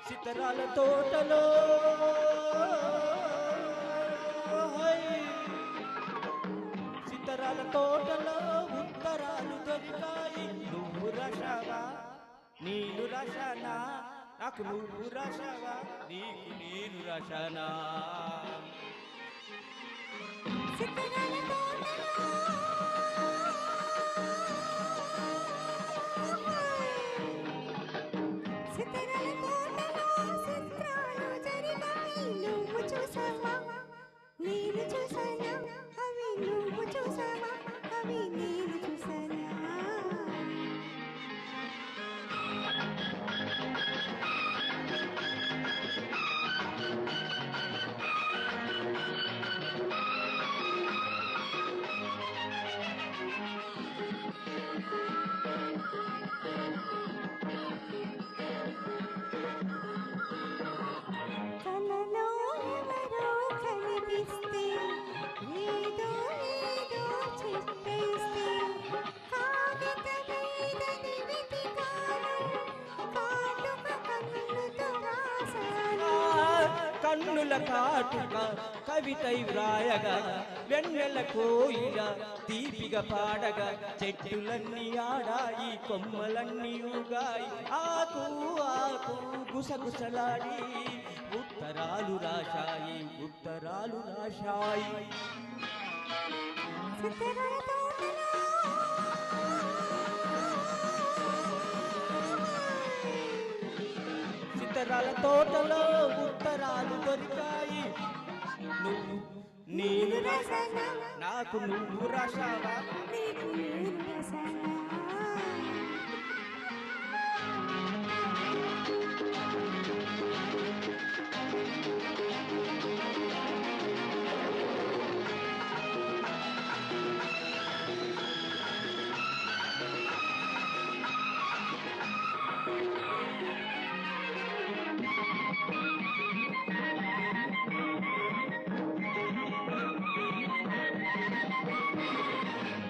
సితరాల తోటలో సితరాల తోటలో ఉత్తరాలు దొరికాయి. నువ్వు రషవా నేను రషనా, నాకు నువ్వు రషవా నీకు నేను రషనా. నేను చూసానా అవి నువ్వు చూసావా అవి నేను చూసానా. కలలో ఎవరో కనిపిస్తే ఏదో ఏదో చెప్పేస్తే కాగిత మీదని వెతికాను కాటుక కన్నులతో రాసాను. కన్నుల కాటుక కవితై వ్రాయగా వెన్నెల కోయిల దీపిగా పాడగా చెట్టులన్నీ ఆడాయి కొమ్మలన్నీ ఊగాయి. ఆకు ఆకు గుసగుసలాడి ఉత్తరాలు రాశాయి ఉత్తరాలు రాశాయి. సితరాల తోటలో ఉత్తరాలు దొరికాయి. నువ్వు నేను రాశానా, నాకు నువ్వు రాశావా నీకు నేను రాసానా.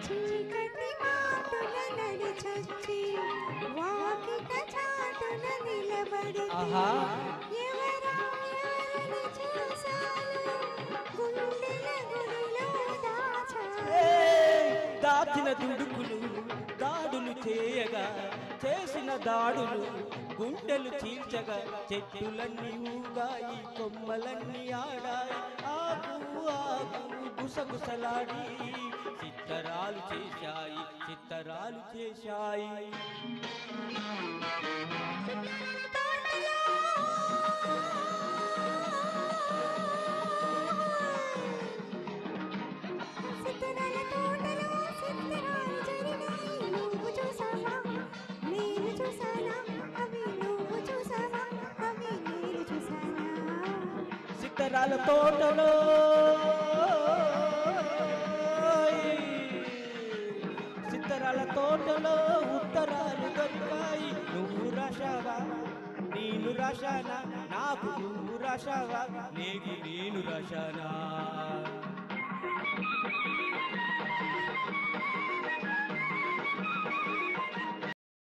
చీకటి మాటున నడిచొచ్చి వాకిట చాటున నిలబడి ఎవరా ఎవరిని చూశాను గుండెల గుడిలో దాచాను. దాచిన దుడుకులు దాడులు చేయగా చేసిన దాడులు గుండెలు చీల్చగా చెట్టులన్నీ ఊగాయి కొమ్మలన్నీ ఆడాయి. ఆకు ఆకు గుసగుసలాడి చిత్తరాలు చేశాయి చిత్తరాలు చేశాయి. సితరాల తోటలో సిత్తరాలు జరిగాయి. నువ్వు చూసావా నేను చూసానా అవి నువ్వు చూసావా అవి నేను చూసానా. సిత్తరాల తోటలో సిత్తరాల తోటలో ఉత్తరాలు దొరికాయి. నువ్వు రాశావా నేను రాశానా, నాకు నువ్వు రాశావా నీకు నేను రాశానా.